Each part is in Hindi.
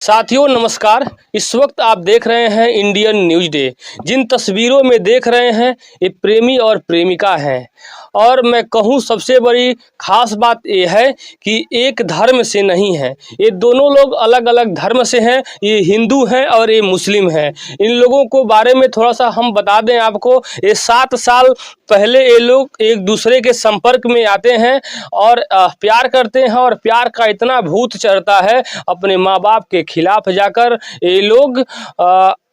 साथियों नमस्कार। इस वक्त आप देख रहे हैं इंडियन न्यूज़ डे। जिन तस्वीरों में देख रहे हैं ये प्रेमी और प्रेमिका हैं और मैं कहूँ सबसे बड़ी ख़ास बात ये है कि एक धर्म से नहीं है, ये दोनों लोग अलग अलग धर्म से हैं। ये हिंदू हैं और ये मुस्लिम हैं। इन लोगों को बारे में थोड़ा सा हम बता दें आपको। ये 7 साल पहले ये लोग एक दूसरे के संपर्क में आते हैं और प्यार करते हैं और प्यार का इतना भूत चढ़ता है अपने माँ बाप के खिलाफ जाकर ये लोग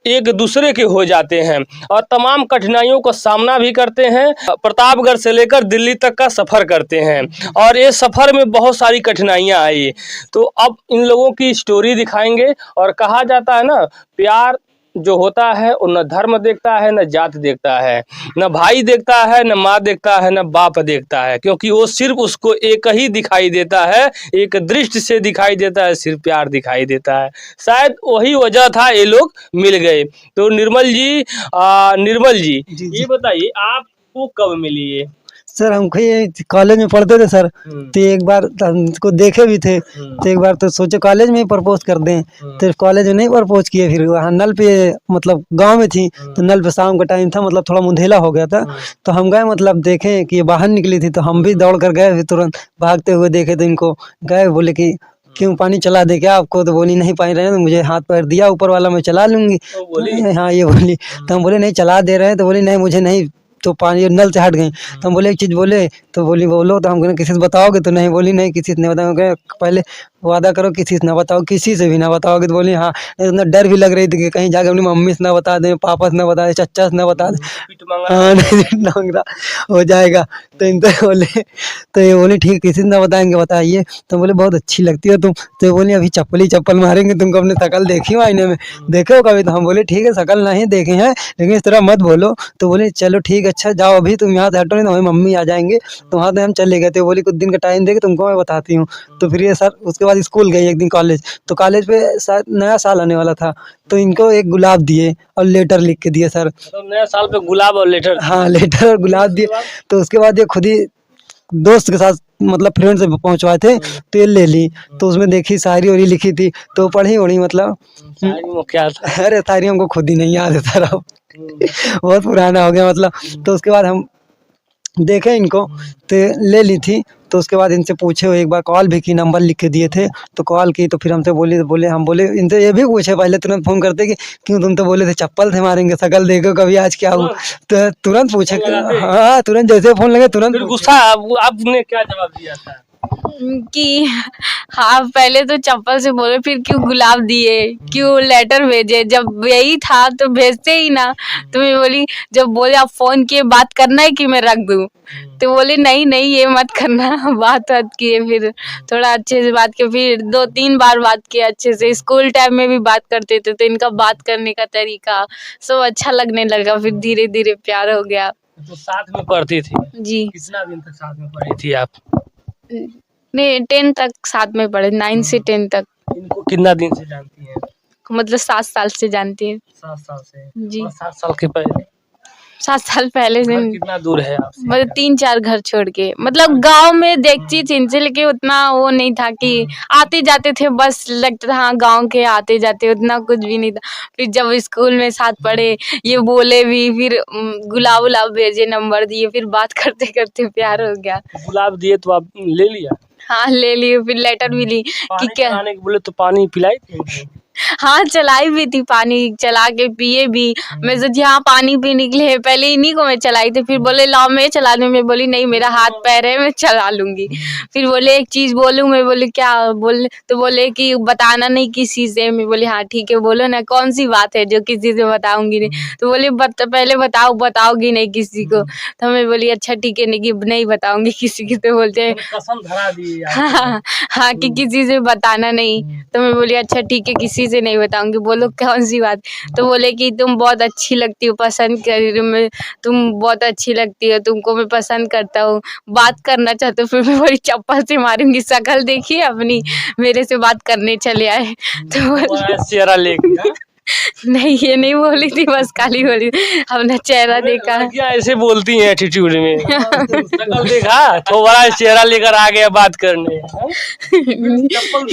एक दूसरे के हो जाते हैं और तमाम कठिनाइयों का सामना भी करते हैं। प्रतापगढ़ से लेकर दिल्ली तक का सफ़र करते हैं और ये सफ़र में बहुत सारी कठिनाइयाँ आई। तो अब इन लोगों की स्टोरी दिखाएंगे। और कहा जाता है ना, प्यार जो होता है वो न धर्म देखता है, न जात देखता है, न भाई देखता है, न माँ देखता है, न बाप देखता है, क्योंकि वो सिर्फ उसको एक ही दिखाई देता है, एक दृष्टि से दिखाई देता है, सिर्फ प्यार दिखाई देता है। शायद वही वजह था ये लोग मिल गए। तो निर्मल जी ये बताइए आपको कब मिली ये? सर हमको ये कॉलेज में पढ़ते थे सर, तो एक बार हमको देखे भी थे, तो एक बार तो सोचे कॉलेज में ही प्रपोज कर दें, तो कॉलेज में नहीं प्रपोज किए। फिर वहाँ नल पे, मतलब गांव में थी, तो नल पे शाम का टाइम था, मतलब थोड़ा मुंधेला हो गया था, तो हम गए, मतलब देखें कि ये बाहर निकली थी, तो हम भी दौड़ कर गए। फिर तुरंत भागते हुए देखे तो इनको गए, बोले कि क्यों पानी चला दे क्या आपको? तो बोली नहीं, पानी रहने, तो मुझे हाथ पैर दिया ऊपर वाला, मैं चला लूंगी। हाँ ये बोली, तो हम बोले नहीं चला दे रहे हैं, तो बोली नहीं मुझे नहीं, तो पानी नल से हट गई। तो हम बोले एक चीज़ बोले, तो बोली बोलो, तो हम बोले किसी से बताओगे? तो नहीं, बोली नहीं किसी से नहीं बताओगे, पहले वादा करो किसी से ना बताओ, किसी से भी ना बताओगे। तो बोली हाँ। इतना डर भी लग रही थी कि कहीं जाकर अपनी मम्मी से ना बता दें, पापा से ना बता दें, चचा से ना बता दें, हाँ नहीं मांगना हो जाएगा। तो इनसे बोले, तो ये बोली ठीक किसी से ना बताएंगे, बताइए। तो बोले बहुत अच्छी लगती हो तुम। तो बोली अभी चप्पल मारेंगे तुमको, अपने शकल देखी हो आईने में, देखे हो कभी? तो हम बोले ठीक है शकल नहीं देखे हैं, लेकिन इस तरह मत बोलो। तो बोले चलो ठीक, अच्छा जाओ अभी तुम यहाँ से हटो, नहीं तो हमारी मम्मी आ जाएंगे। तो वहाँ से हम चले गए थे। बोली कुछ दिन का टाइम देके तुमको मैं बताती हूँ। तो फिर ये सर उसके बाद स्कूल गई एक दिन कॉलेज, तो कॉलेज पे शायद नया साल आने वाला था, तो इनको एक गुलाब दिए और लेटर लिख के दिए सर। तो नया साल पे गुलाब और लेटर? हाँ लेटर और गुलाब दिए। तो उसके बाद ये खुद ही दोस्त के साथ, मतलब फ्रेंड से पहुंचवाए थे, तो ये ले ली। तो उसमें देखी शायरी वायरी लिखी थी, तो पढ़ी उड़ी, मतलब क्या था? अरे शायरी हमको खुद ही नहीं याद है सर, अब बहुत पुराना हो गया मतलब। तो उसके बाद हम देखे इनको, तो ले ली थी। तो उसके बाद इनसे पूछे, एक बार कॉल भी की, नंबर लिख के दिए थे, तो कॉल की। तो फिर हमसे बोली, तो बोले हम बोले इनसे ये भी पूछे पहले तुरंत फ़ोन करते कि क्यों, तुम तो बोले थे चप्पल से मारेंगे, शकल देखो कभी, आज क्या हुआ? तो तुरंत पूछे, हाँ तुरंत जैसे फ़ोन लगे तुरंत गुस्सा। आपने क्या जवाब दिया था? कि हाँ पहले तो चप्पल से बोले, फिर क्यों गुलाब दिए, क्यों लेटर भेजे, जब यही था तो भेजते ही ना। तो मैं बोली, जब बोले आप फोन किए बात करना है कि मैं रख दूं, तो बोले नहीं नहीं ये मत करना। बात किए, फिर थोड़ा अच्छे से बात किए, फिर 2-3 बार बात किए अच्छे से। स्कूल टाइम में भी बात करते थे, तो इनका बात करने का तरीका सब अच्छा लगने लगा। फिर धीरे धीरे प्यार हो गया। तो साथ में पढ़ती थी जी। कितना दिन तक साथ में पढ़ी थी आप? नहीं 10 तक साथ में पढ़े, 9 से 10 तक। इनको कितना दिन से जानती हैं? मतलब 7 साल से जानती है। 7 साल से? जी। और 7 साल के पहले? 7 साल पहले से। कितना दूर है आपसे? मतलब 3-4 घर छोड़ के, मतलब गांव में देखती थी इनसे, लेकिन उतना वो नहीं था कि आते जाते थे, बस लगता था हाँ गांव के आते जाते, उतना कुछ भी नहीं था। फिर जब स्कूल में साथ पढ़े, ये बोले भी, फिर गुलाब भेजे, नंबर दिए, फिर बात करते करते प्यार हो गया। गुलाब दिए तो आप ले लिया? हाँ ले लिए, फिर लेटर भी ली कि क्या। पानी के बोले तो पानी पिलाई थी? हाँ चलाई भी थी, पानी चला के पिए भी। मैं सोची हाँ पानी भी निकले, पहले इन्हीं को मैं चलाई थी। फिर बोले लाओ मैं चला लूँ, मैं बोली नहीं मेरा हाथ पैर है, मैं चला लूंगी। फिर बोले एक चीज बोलूँ, मैं बोली क्या बोले? तो बोले कि बताना नहीं किसी से। मैं बोली हाँ ठीक है बोलो ना, कौन सी बात है जो किसी से बताऊंगी नहीं? तो बोले पहले बताओगी नहीं किसी को? तो मैं बोली अच्छा ठीक है नहीं बताऊंगी किसी की। तो बोलते कसम धरा दी? हाँ कि किसी से बताना नहीं। तो मैं बोली अच्छा ठीक है किसी से नहीं बताऊंगी। बोलो कौन सी बात? तो बोले कि तुम बहुत अच्छी लगती हो, पसंद कर मैं, तुम बहुत अच्छी लगती हो, तुमको मैं पसंद करता हूँ, बात करना चाहते हो। फिर मैं बोली चप्पल से मारूंगी, शकल देखिए अपनी, मेरे से बात करने चले आए। तो चेहरा लेके? नहीं ये नहीं बोली थी, बस खाली बोली हमने चेहरा देखा। क्या ऐसे बोलती हैं एटीट्यूड में? शकल देखा तो बड़ा चेहरा लेकर आ गया बात करने। चप्पल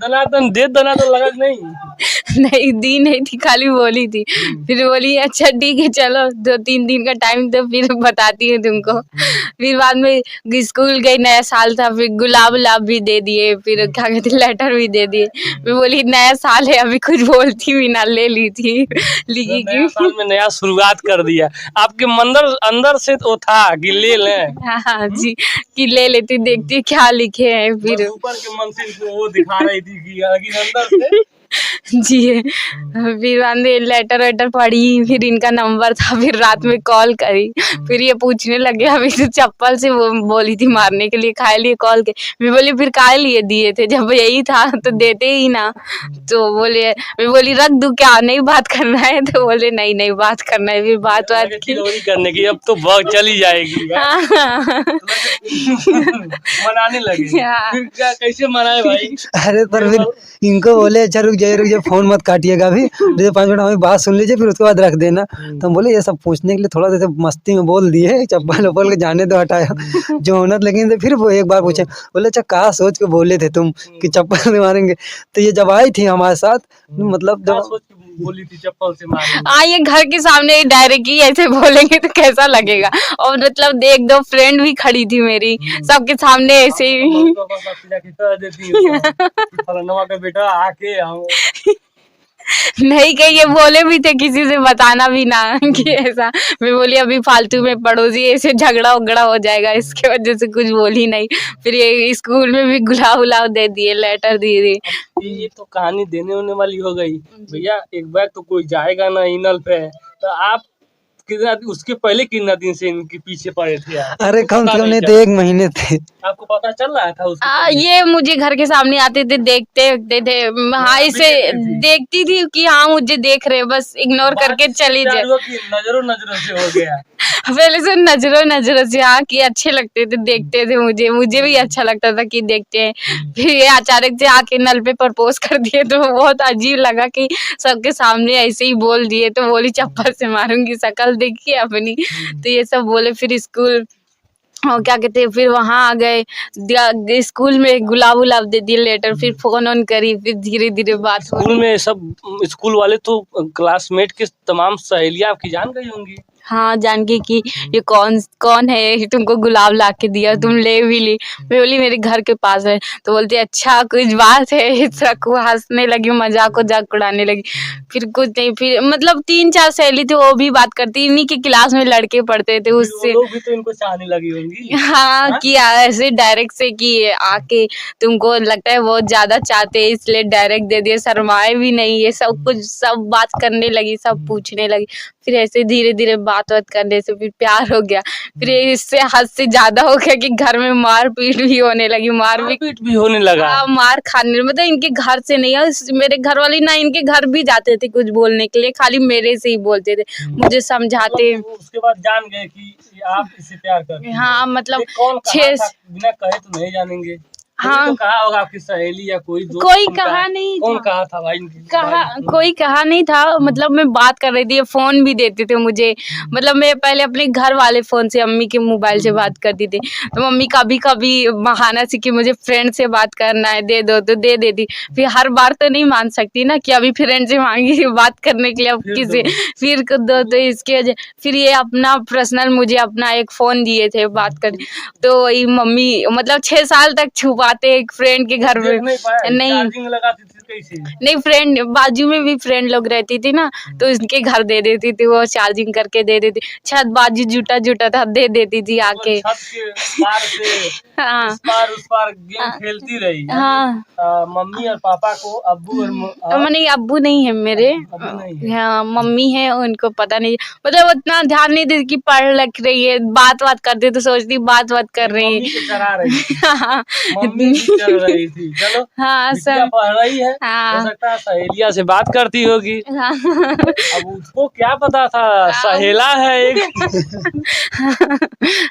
दनादन दे दना तो लगा कि नहीं। नहीं दी नहीं थी, खाली बोली थी। फिर बोली अच्छा ठीक है चलो 2-3 दिन का टाइम तो फिर बताती हूँ तुमको। फिर बाद में स्कूल गई, नया साल था, फिर गुलाब उलाब भी दे दिए, फिर क्या कहते लेटर भी दे दिए। मैं बोली नया साल है अभी कुछ बोलती भी ना, ले ली थी लिखी नया साल की। में नया शुरुआत कर दिया। आपके अंदर से तो था कि ले लें, हाँ जी, कि ले लेती देखती क्या लिखे हैं बस फिर। ऊपर के मन से इनको वो दिखा रही थी कि अंदर से। जी फिर मैंने लेटर वेटर पढ़ी, फिर इनका नंबर था, फिर रात में कॉल करी, फिर ये पूछने लगे अभी तो चप्पल से वो बोली थी मारने के लिए, काहे लिए कॉल के। मैं बोली फिर काहे लिए दिए थे, जब यही था तो देते ही ना। तो बोले, मैं बोली रख दूं क्या, नहीं बात करना है, तो बोले नहीं नहीं बात करना है। फिर बात लगे की। खिलौनी करने की, अब तो बहुत चली जाएगी। हाँ मनाने लगे। हाँ। फिर क्या कैसे मनाए भाई? अरे पर फिर इनको बोले अच्छा रुक जाइए फोन मत काटिएगा अभी, जैसे 5 मिनट हमें बात सुन लीजिए फिर उसके बाद रख देना। तो हम बोले ये सब पूछने के लिए थोड़ा सा मस्ती में बोल दिए, चप्पल वप्पल के जाने दो हटाया जो होना। लेकिन तो फिर वो एक बार पूछे, बोले अच्छा कहा सोच के बोले थे तुम कि चप्पल से मारेंगे। तो ये जब आई थी हमारे साथ, मतलब क्या जब सोच के बोली थी चप्पल से मारेंगे? हाँ ये घर के सामने डायरेक्टली ऐसे बोलेंगे तो कैसा लगेगा। और मतलब एक दो फ्रेंड भी खड़ी थी मेरी, सबके सामने ऐसे ही। मम्मी पापा का पीछा खींचा देती है तो फलाना का बेटा आके हम नहीं कही, ये बोले भी थे किसी से बताना भी ना कि ऐसा। मैं बोली अभी फालतू में पड़ोसी ऐसे झगड़ा उगड़ा हो जाएगा, इसके वजह से कुछ बोली नहीं। फिर ये स्कूल में भी गुलाब उलाब दे दिए, लेटर दे दिए। ये तो कहानी देने होने वाली हो गई भैया। एक बार तो कोई जाएगा ना इनल पे, तो आप कितना उसके पहले कितना दिन से इनके पीछे पड़े थे आप? अरे आपको कम पता से कम नहीं तो चला? 1 महीने थे। आपको पता चल रहा था उसके पहले? ये मुझे घर के सामने आते थे, देखते थे। हाँ भी इसे देखती थी? देखती थी कि हाँ मुझे देख रहे, बस इग्नोर करके बात से चली प्यार जाए। हुआ कि नजरों नजरों से हो गया? पहले से नजरों से, हाँ कि अच्छे लगते थे, देखते थे मुझे भी अच्छा लगता था कि देखते हैं। फिर ये अचानक से आके नल पे प्रपोज कर दिए तो बहुत अजीब लगा कि सबके सामने ऐसे ही बोल दिए। तो बोली चप्पल से मारूंगी, शक्ल देखिए अपनी। तो ये सब बोले। फिर स्कूल और क्या कहते हैं, फिर वहाँ आ गए, स्कूल में गुलाब उलाब दे दिए, लेटर। फिर फोन ऑन करी, फिर धीरे धीरे बात हो। स्कूल में सब स्कूल वाले तो क्लासमेट के तमाम सहेलियां आपकी जान गई होंगी। हाँ जान गई कि ये कौन है, ये तुमको गुलाब ला के दिया, तुम ले भी ली। मैं बोली मेरे घर के पास है। तो बोलती अच्छा कुछ बात है, इस तरह को हंसने लगी, मजाक उड़ाने लगी। फिर कुछ नहीं, फिर मतलब 3-4 सहेली थी वो भी बात करती, इन्हीं के क्लास में लड़के पढ़ते थे फिर वो उससे। लोग भी तो इनको चाहने लगी होंगी। हाँ कि ऐसे डायरेक्ट से कि आके तुमको लगता है बहुत ज्यादा चाहते हैं इसलिए डायरेक्ट दे दिए, शर्माए भी नहीं। ये सब कुछ सब बात करने लगी, सब पूछने लगी। फिर ऐसे धीरे धीरे बात करने से फिर प्यार हो गया। फिर इससे हद से ज्यादा हो गया कि घर में मार पीट भी होने लगी। मारपीट भी होने लगा। हाँ, मार खाने, मतलब इनके घर से नहीं है, मेरे घर वाले ना इनके घर भी जाते थे कुछ बोलने के लिए, खाली मेरे से ही बोलते थे, मुझे समझाते। मतलब उसके बाद जान गए कि आप इससे प्यार करते हैं। हाँ मतलब ये कौन कहा 6 था? बिना कहे तो नहीं जानेंगे। हाँ। तो कहा होगा आपकी सहेली या कोई दोस्त। कोई कहा नहीं कौन था। कहा था भाई? कोई कहा नहीं था। मतलब मैं बात कर रही थी, फोन भी देते थे मुझे। मतलब मैं पहले अपने घर वाले फोन से, अम्मी के मोबाइल से बात करती थी। तो मम्मी कभी कभी बहाना से कि मुझे फ्रेंड से बात करना है, दे दो, तो दे देती। फिर हर बार तो नहीं मान सकती ना कि अभी फ्रेंड से मांगी बात करने के लिए, अब किसी फिर दो। तो इसके वजह फिर ये अपना पर्सनल मुझे अपना एक फोन दिए थे बात कर। तो वही मम्मी मतलब 6 साल तक छुपाते एक फ्रेंड के घर में। नहीं लगाती थी कैसे? नहीं, फ्रेंड बाजू में भी फ्रेंड लोग रहती थी ना, तो उसके घर दे देती थी, वो चार्जिंग करके दे देती। छत बाजू जुटा था, दे देती थी आके। छत के पार से हाँ इस पार उस पार गेम खेलती रही। हाँ। मम्मी और पापा को, अब्बू और नहीं अब्बू नहीं है मेरे। अब्बू नहीं है। हाँ मम्मी है, उनको पता नहीं, मतलब उतना ध्यान नहीं देती कि पढ़ लिख रही है। बात करते तो सोचती बात कर रही मम्मी के करा रही थी। है। मम्मी भी कर रही थी। चलो हाँ बिटिया पढ़ रही है, हाँ। हो सकता है सहेलिया से बात करती होगी। हाँ। अब उसको क्या पता था सहेला है एक।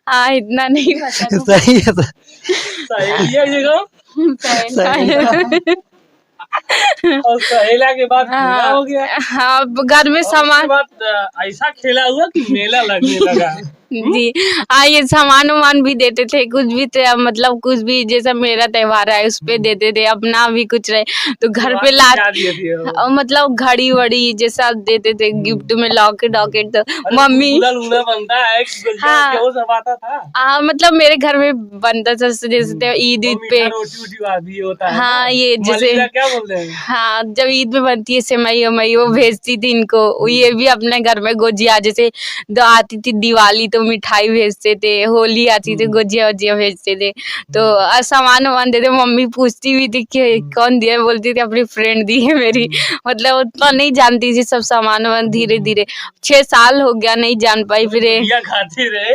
हाँ इतना नहीं पता था। सही है सर। सहेलिया जगह और सहेला के बाद खेला हो गया। हाँ घर में और उसके सामान। बाद ऐसा खेला हुआ कि मेला लगने लगा। जी हाँ, ये सामान वामान भी देते थे, कुछ भी मतलब कुछ भी जैसा मेरा त्योहार है उस पे देते थे, अपना भी कुछ रहे तो घर पे ला क्या दिए थे वो? मतलब घड़ी वड़ी जैसा देते थे गिफ्ट में, लॉकेट वॉकेट। तो अरे मम्मी गुलगुला लूना बनता है कि गुलजार हाँ। के वो सब आता था। मतलब मेरे घर में बनता था जैसे ईद वो ईद मीठा पे। रोटी वोटी भी होता है हाँ, ना? ये जैसे मलीदा क्या बोलते हैं? हाँ, जब ईद में बनती है सेवई वमई वो भेजती थी इनको। ये भी अपने घर में गुजिया जैसे आती थी दिवाली तो मिठाई भेजते थे, होली आती थी गुजिया वजिया भेजते थे। तो सामान वामान देते, मम्मी पूछती भी थी कि कौन दिया, बोलती थी अपनी फ्रेंड दी है मेरी। मतलब उतना नहीं जानती थी सब सामान वामान, धीरे धीरे 6 साल हो गया नहीं जान पाई फिर गुजिया खाते रहे।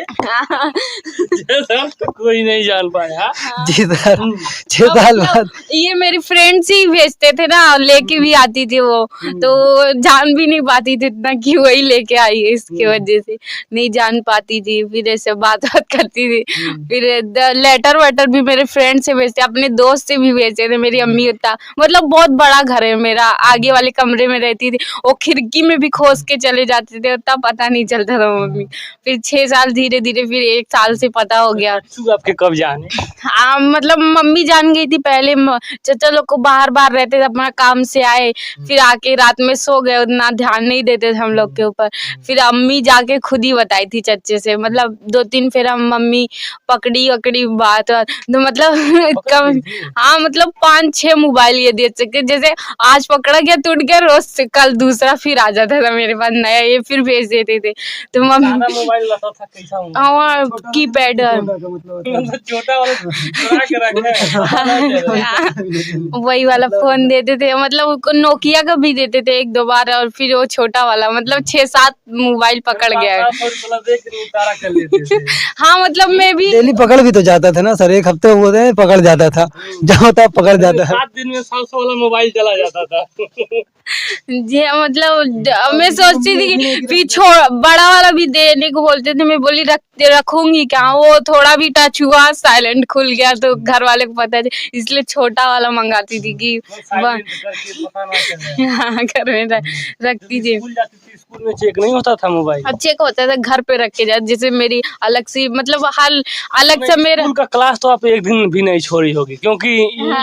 ये सब तो कोई नहीं जान पाया। जी सर 6 साल बाद ये मेरी फ्रेंड्स ही भेजते थे ना, लेके भी आती थी वो, तो जान भी नहीं पाती थी इतना कि वही लेके आई है, इसकी वजह से नहीं जान पाती थी। फिर ऐसे बात करती थी। फिर लेटर वेटर भी मेरे फ्रेंड से भेजते, अपने दोस्त से भी भेजते थे। मेरी अम्मी उतना मतलब बहुत बड़ा घर है मेरा, आगे वाले कमरे में रहती थी, वो खिड़की में भी खोस के चले जाते थे, उतना पता नहीं चलता था मम्मी। फिर 6 साल धीरे धीरे, फिर 1 साल से पता हो गया। चच्चू आपके कब जाने? हाँ, मतलब मम्मी जान गई थी पहले। चाचा लोग को बाहर बाहर रहते थे, अपना काम से आए फिर आके रात में सो गए, उतना ध्यान नहीं देते थे हम लोग के ऊपर। फिर अम्मी जाके खुद ही बताई थी चच्चे से, मतलब 2-3 फिर हम मम्मी पकड़ी वकड़ी बात तो मतलब कम हाँ, मतलब 5-6 मोबाइल ये दे सके, जैसे आज पकड़ा गया टूट गया, रोज से कल दूसरा फिर आ जाता था मेरे पास नया, ये फिर भेज देते थे। तो मम्मी सादा मोबाइल रहता था कैसा मोबाइल? कीपैड मतलब छोटा वाला चुरा के रखे। वही वाला फोन देते थे, मतलब उसको नोकिया का भी देते थे 1-2 बार, और फिर वो छोटा वाला, मतलब 6-7 मोबाइल पकड़ गया। देख के उतारा कर लेते थे। हाँ, मतलब मैं भी डेली पकड़ भी तो जाता था ना सर, एक हफ्ते होते पकड़ जाता था, जहाँ था पकड़ जाता है। 7 दिन में 700 वाला मोबाइल चला जाता था। जी मतलब मैं सोचती थी कि फिर बड़ा वाला भी देने को बोलते थे, मैं बोली रखूंगी क्या, वो थोड़ा भी टच हुआ साइलेंट खुल गया तो घर वाले को पता है, इसलिए छोटा वाला मंगाती थी कि साइलेंट करके पता ना चले। हाँ, घर में रखती थी। स्कूल जाती थी, स्कूल में चेक नहीं होता था मोबाइल? अच्छे को होता था, घर पे रख के जा, जैसे मेरी अलग सी मतलब हल अलग से मेरा स्कूल का क्लास तो आप एक दिन भी नहीं छोड़ी होगी, क्योंकि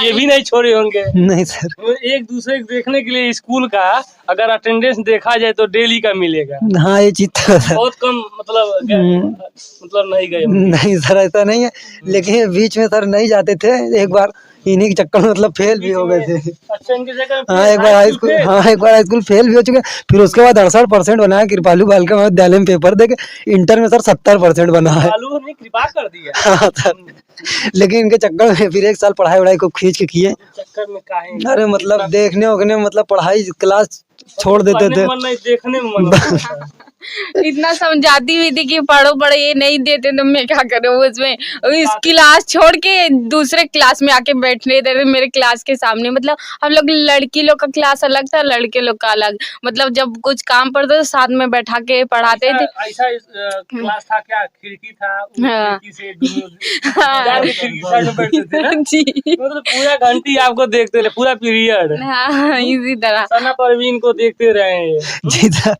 ये भी नहीं छोड़े होंगे। नहीं सर। एक दूसरे को देखने के लिए स्कूल का अगर अटेंडेंस देखा जाए तो डेली का मिलेगा। हाँ, ये चीज तो है सर। बहुत कम मतलब नहीं गए। नहीं सर ऐसा नहीं है, लेकिन बीच में सर नहीं जाते थे, एक बार इन्हीं के चक्कर में मतलब फेल भी हो गए थे। अच्छा, इनके जगह हाँ, एक बार हाई स्कूल, हाँ एक बार हाई स्कूल फेल भी हो चुके, फिर उसके बाद 68% बनाया कृपालू बालिका महाविद्यालय में पेपर देके, इंटर में सर 70% बना है। चालू ने कृपा कर दिया। हाँ सर, लेकिन इनके चक्कर में फिर 1 साल पढ़ाई वढ़ाई को खींच के किए। चक्कर में काहे? अरे मतलब देखने उगने में मतलब पढ़ाई क्लास छोड़ देते थे। मन नहीं, देखने में मन होता था। इतना समझाती हुई थी कि पढ़ो पढ़ो, ये नहीं देते तो मैं क्या करूँ उसमें, इस क्लास छोड़ के दूसरे क्लास में आके बैठने देते मेरे क्लास के सामने। मतलब हम लोग लड़की लोग का क्लास अलग था, लड़के लोग का अलग, मतलब जब कुछ काम पड़ता तो साथ में बैठा के पढ़ाते थे। ऐसा क्लास था क्या? खिड़की था, हाँ। खिड़की से खिड़की साइड में बैठते थे ना? जी मतलब पूरा घंटी आपको देखते रहे, पूरा पीरियड। हाँ, इसी तरह। सना परवीन को देखते रहे। जी सर।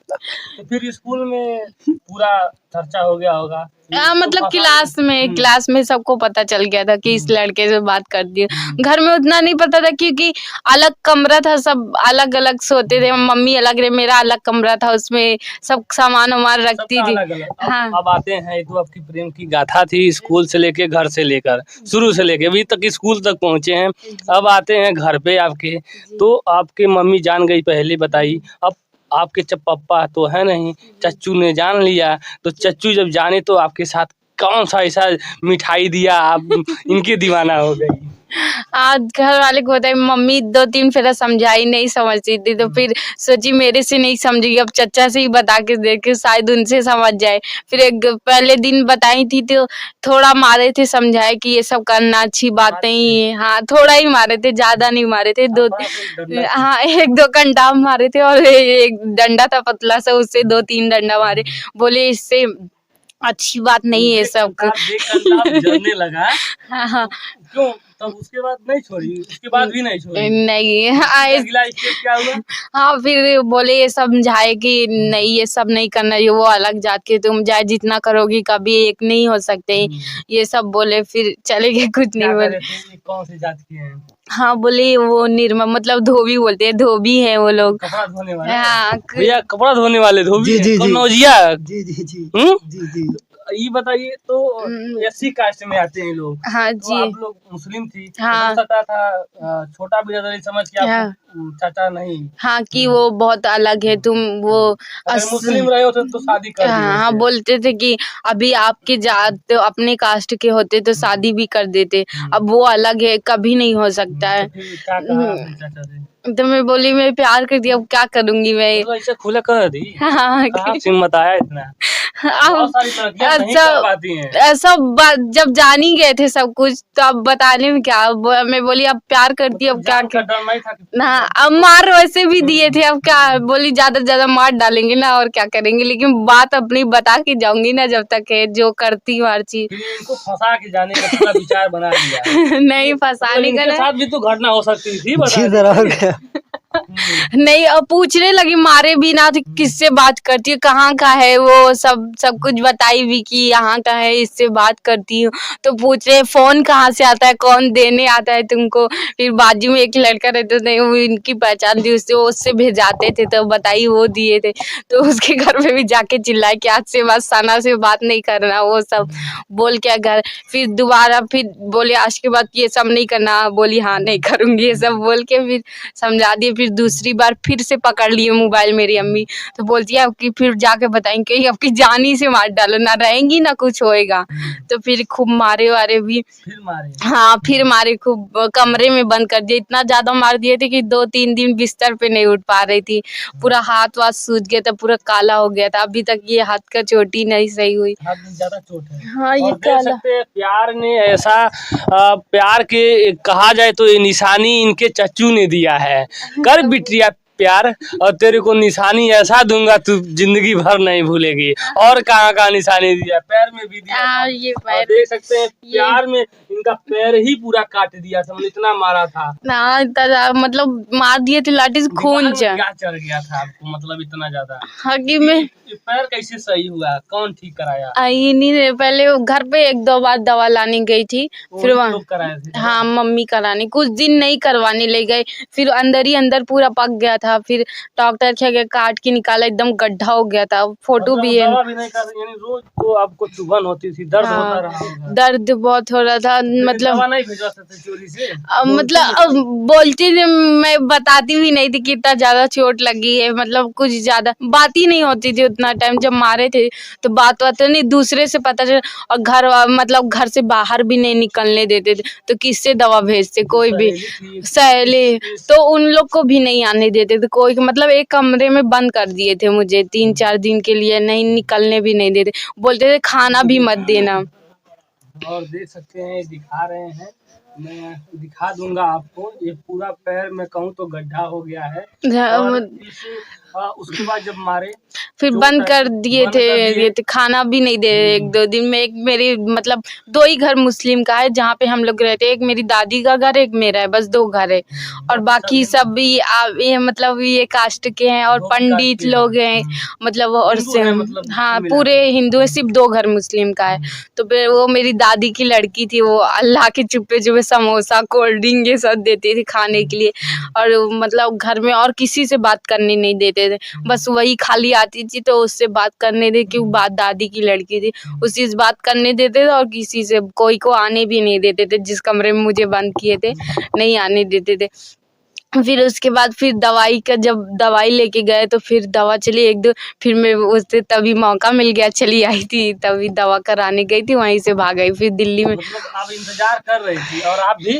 तो फिर स्कूल में पूरा चर्चा हो गया होगा। हाँ, मतलब क्लास में सबको पता चल गया था कि इस लड़के से बात कर दी। घर में उतना नहीं पता था क्योंकि अलग कमरा था, सब अलग अलग सोते थे, मम्मी अलग रहे, मेरा अलग कमरा था, उसमें सब सामान वामान रखती थी। हाँ। अब आते हैं, ये तो आपकी प्रेम की गाथा थी, स्कूल से लेके, घर से लेकर, शुरू से लेके अभी तक स्कूल तक पहुंचे हैं। अब आते हैं घर पे आपके, तो आपके मम्मी जान गई पहले बताई, अब आपके पप्पा तो है नहीं, चच्चू ने जान लिया, तो चच्चू जब जाने तो आपके साथ कौन सा ऐसा मिठाई दिया आप इनके दीवाना हो गई? आज घर वाले को होता है, मम्मी 2-3 फेरा समझाई, नहीं समझती थी, तो फिर सोची मेरे से नहीं समझेगी, अब चचा से ही बता के देखे शायद उनसे समझ जाए। फिर एक पहले दिन बताई थी तो थोड़ा मारे थे, समझाए कि ये सब करना अच्छी बात नहीं है। हाँ, थोड़ा ही मारे थे, ज्यादा नहीं मारे थे, 1-2 घंटा मारे थे, और एक डंडा था पतला सा, उससे 2-3 डंडा मारे। बोले इससे अच्छी बात नहीं है सब। देखकर लाभ जलने लगा। हाँ हाँ क्यों? तब उसके बाद नहीं छोड़ी, उसके बाद भी नहीं छोड़ी। नहीं अगला स्टेप क्या हुआ? हाँ फिर बोले ये समझाए कि नहीं ये सब नहीं करना, ये वो अलग जात के, तुम चाहे जितना करोगी कभी एक नहीं हो सकते, ये सब बोले। फिर चले गए, कुछ नहीं क्या बोले। करे थे? ये कौन से जात के हैं? हाँ बोले वो निर्मल, मतलब धोबी बोलते हैं, धोबी है वो लोग। कपड़ा धोने वाले? हाँ भैया कपड़ा धोने वाले धोबी जी, हैं? जी, जी। कन्नौजिया? जी जी जी हम्म? जी जी ये बताइए तो एससी कास्ट में आते हैं लोग। हाँ तो जी आप लोग मुस्लिम थी, हाँ। हो सकता था छोटा बिरादरी समझ के हाँ। आपको चाचा नहीं। हाँ कि वो बहुत अलग है, तुम वो अगर मुस्लिम रहे होते तो शादी कर दी हाँ होती। बोलते थे कि अभी आपके जात तो अपने कास्ट के होते तो शादी भी कर देते, अब वो अलग है, कभी नहीं हो सकता है। तो फिर क्या कहा आपने चाचा से? तो मैं बोली मैं प्यार करती हूँ, अब क्या करूंगी मैं। तो ऐसे खुला कर दी? हाँ कहाँ से हिम्मत आया इतना? बहुत सारी तरक्कियां नहीं कर पाती हैं। ऐसा जब जान ही गए थे सब कुछ, तो अब बताने में क्या। मैं बोली अब प्यार करती हूँ, अब क्या जान का डर नहीं था कि ना, अब मार वैसे भी दिए थे, अब क्या। बोली ज्यादा से ज्यादा मार डालेंगे ना, और क्या करेंगे, लेकिन बात अपनी बता के जाऊंगी ना जब तक है, जो करती हूँ हर चीज। फिर इनको फंसा के जाने का पूरा विचार बना दिया। नहीं फंसाने का इनके ना। साथ भी तो घटना हो सकती थी, बता जी दीजिए। सर, और क्या। नहीं अब पूछने लगी मारे भी ना, तो किससे बात करती है, कहाँ का है वो, सब कुछ बताई भी कि यहाँ का है, इससे बात करती हूँ। तो पूछ रहे फोन कहाँ से आता है, कौन देने आता है तुमको। फिर बाजू में एक लड़का रहता था, वो इनकी पहचान थी, उससे भेजाते थे, तो बताई वो दिए थे। तो उसके घर पे भी जाके चिल्लाए कि आज से बस सना से बात नहीं करना, वो सब बोल के घर। फिर दोबारा फिर बोले आज के बाद ये सब नहीं करना, बोली हाँ नहीं करूंगी ये सब बोल के फिर समझा दिए। फिर दूसरी बार फिर से पकड़ लिए मोबाइल मेरी अम्मी, तो बोलती है कि फिर जाके बताएंगे कि आपकी जानी से मार डालो, ना रहेंगी ना कुछ होएगा। तो फिर खूब मारे वारे भी। फिर मारे? हाँ फिर मारे खूब, कमरे में बंद कर दिए, इतना ज्यादा मार दिए थे कि 2-3 दिन बिस्तर पे नहीं उठ पा रही थी। पूरा हाथ वाथ सूज गया था, पूरा काला हो गया था, अभी तक ये हाथ का चोटी नहीं सही हुई। हाथ में ज्यादा चोट है। हाँ ये और देख काला। सकते हैं प्यार ने ऐसा प्यार के कहा जाए तो ये निशानी इनके चच्चू ने दिया है। कर बिटिया प्यार और तेरे को निशानी ऐसा दूंगा तू जिंदगी भर नहीं भूलेगी। और कहाँ निशानी दिया? पैर में भी दिया था। ये और पैर देख सकते हैं प्यार में इनका पैर ही पूरा काट दिया था, मतलब इतना मारा था। ना इतना मतलब मार दिए थे लाठी से, खून दिमाग में जा। क्या चढ़ गया था आपको, मतलब इतना ज्यादा? हाँ कि मैं ये पैर कैसे सही हुआ, कौन ठीक कराया? आई नहीं, पहले वो घर पे 1-2 बार दवा लाने गई थी, फिर वो वहाँ लोग कराए थे? हाँ मम्मी कराने, कुछ दिन नहीं करवाने ले गए, फिर अंदर ही अंदर पूरा पक गया था। फिर डॉक्टर के गए, काट के निकाला, एकदम गड्ढा हो गया था, फोटो भी है। दवा भी नहीं कर, यानी रोज तो आपको चुभन होती थी, दर्द होता रहा होगा। दर्द बहुत हो रहा था, मतलब दवा नहीं भिजवा सकते चोरी से? मतलब अब बोलती थी, मैं बताती भी नहीं थी कि इतना ज्यादा चोट लगी है, मतलब कुछ ज्यादा बात ही नहीं होती थी उतना टाइम। जब मारे थे तो बात नहीं, दूसरे से पता चला। और मतलब घर से बाहर भी नहीं निकलने देते थे, तो किससे दवा भेजते, कोई भी सहेली, तो उन लोग को भी नहीं आने देते थे कोई, मतलब एक कमरे में बंद कर दिए थे मुझे 3-4 दिन के लिए, नहीं निकलने भी नहीं देते, बोलते थे खाना भी मत देना। और देख सकते हैं दिखा रहे हैं, मैं दिखा दूंगा आपको, ये पूरा पैर में कहूँ तो गड्ढा हो गया है। और उसके बाद जब मारे फिर बंद कर दिए थे, खाना भी नहीं दे रहे 1-2 दिन में। एक मेरी मतलब 2 ही घर मुस्लिम का है जहाँ पे हम लोग रहते हैं, एक मेरी दादी का घर, एक मेरा है, बस 2 घर है। और बाकी सब भी ये मतलब ये कास्ट के हैं, और पंडित लोग हैं, मतलब और से हाँ पूरे हिंदू है, सिर्फ 2 घर मुस्लिम का है। तो फिर वो मेरी दादी की लड़की थी, वो अल्लाह के चुप्पे चुप्पे समोसा कोल्ड ड्रिंक ये सब देती थी खाने के लिए। और मतलब घर में और किसी से बात करने नहीं देते थे, बस वही खाली आती थी तो उससे बात करने दे, क्यों बात दादी की लड़की थी, उसी से बात करने देते थे। और किसी से कोई को आने भी नहीं देते थे, जिस कमरे में मुझे बंद किए थे नहीं आने देते थे। फिर उसके बाद फिर दवाई का, जब दवाई लेके गए तो फिर दवा चली 1-2, फिर मैं उससे तभी मौका मिल गया, चली आई थी, तभी दवा कराने गई थी, वहीं से भाग गई फिर दिल्ली में। मतलब आप इंतजार कर रही थी और आप भी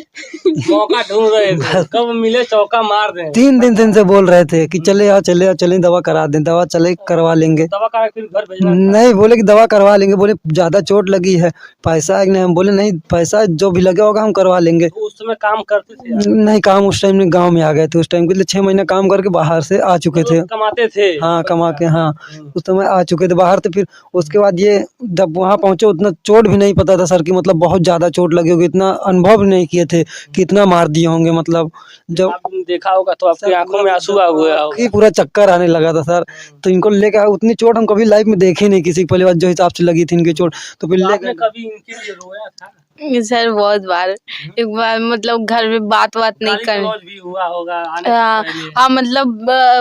मौका ढूंढ रहे थे, कब मिले चौका मार दें। 3 दिन से बोल रहे थे कि चले आओ चले दवा करा दें, दवा चले करवा लेंगे। दवा करा फिर घर भेजना? नहीं, बोले कि दवा करवा लेंगे, बोले ज्यादा चोट लगी है, पैसा है कि नहीं, हम बोले नहीं पैसा जो भी लगे होगा हम करवा लेंगे। तो उस समय काम करते थे? नहीं, काम उस टाइम में गाँव में आ गए थे। उस टाइम के लिए 6 महीना काम करके बाहर से आ चुके थे। कमाते थे। हाँ, कमा के, हाँ, उस समय आ चुके थे बाहर। तो फिर उसके बाद ये जब वहाँ पहुंचे उतना चोट भी नहीं पता था सर कि मतलब बहुत ज़्यादा चोट लगी होगी, इतना अनुभव भी नहीं किए थे कि इतना मार दिए होंगे। मतलब जब आपने देखा होगा तो आपकी आंखों में आंसू आ गया होगा। कि पूरा चक्कर आने लगा था सर। तो इनको लेके आए, उतनी चोट हम कभी लाइफ में देखे नहीं किसी, पहली बार जो हिसाब से लगी थी इनकी चोट। तो फिर तो लेके आपने कभी इनके लिए रोया था? सर बहुत बार। एक बार मतलब घर में बात नहीं गाली कर। गलौज भी हुआ होगा आने से हाँ पहले? हाँ, मतलब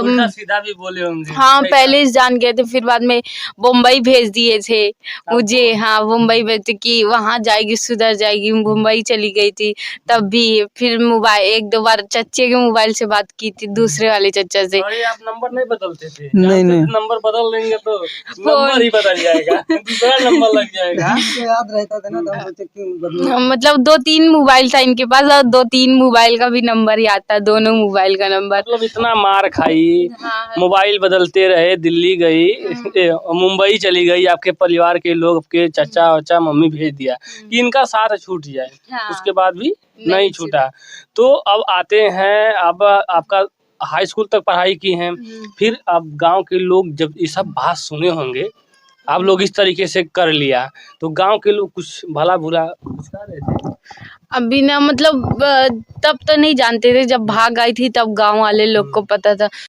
उल्टा सीधा भी बोले होंगे? हाँ, सही पहले से जान गए थे, फिर बाद में मुंबई भेज दिए थे मुझे। हाँ, मुंबई भेजते कि वहाँ जाएगी, सुधर जाएगी। मुंबई चली गई थी तब भी। फिर मोबाइल 1-2 बार चच्चे के मोबाइल से बात की थी, दूसरे वाले चच्चा से। अरे आप नंबर नहीं बदलते थे? नहीं, जानते नहीं। थे नंबर बदल लेंगे तो नंबर ही बदल जाएगा, दूसरा नंबर लग जाएगा। याद रहता था ना, तो हम सोचे क्यों बदलूं। मतलब 2-3 मोबाइल था इनके पास, और 2-3 मोबाइल का भी नंबर याद था, दोनों मोबाइल का नंबर। मतलब इतना मार खाई, हाँ, मोबाइल बदलते रहे, दिल्ली गई, मुंबई चली गई, आपके परिवार के लोग, आपके चाचा वाचा मम्मी भेज दिया कि इनका साथ छूट जाए। हाँ। उसके बाद भी नहीं नहीं छूटा। तो अब आते हैं, अब आपका हाई स्कूल तक पढ़ाई की हैं, फिर अब गांव के लोग जब ये सब बात सुने होंगे, आप लोग इस तरीके से कर लिया, तो गांव के लोग कुछ भला बुरा कुछ कह रहे थे? अभी ना मतलब तब तो नहीं जानते थे, जब भाग आई थी तब गांव वाले लोग को पता था।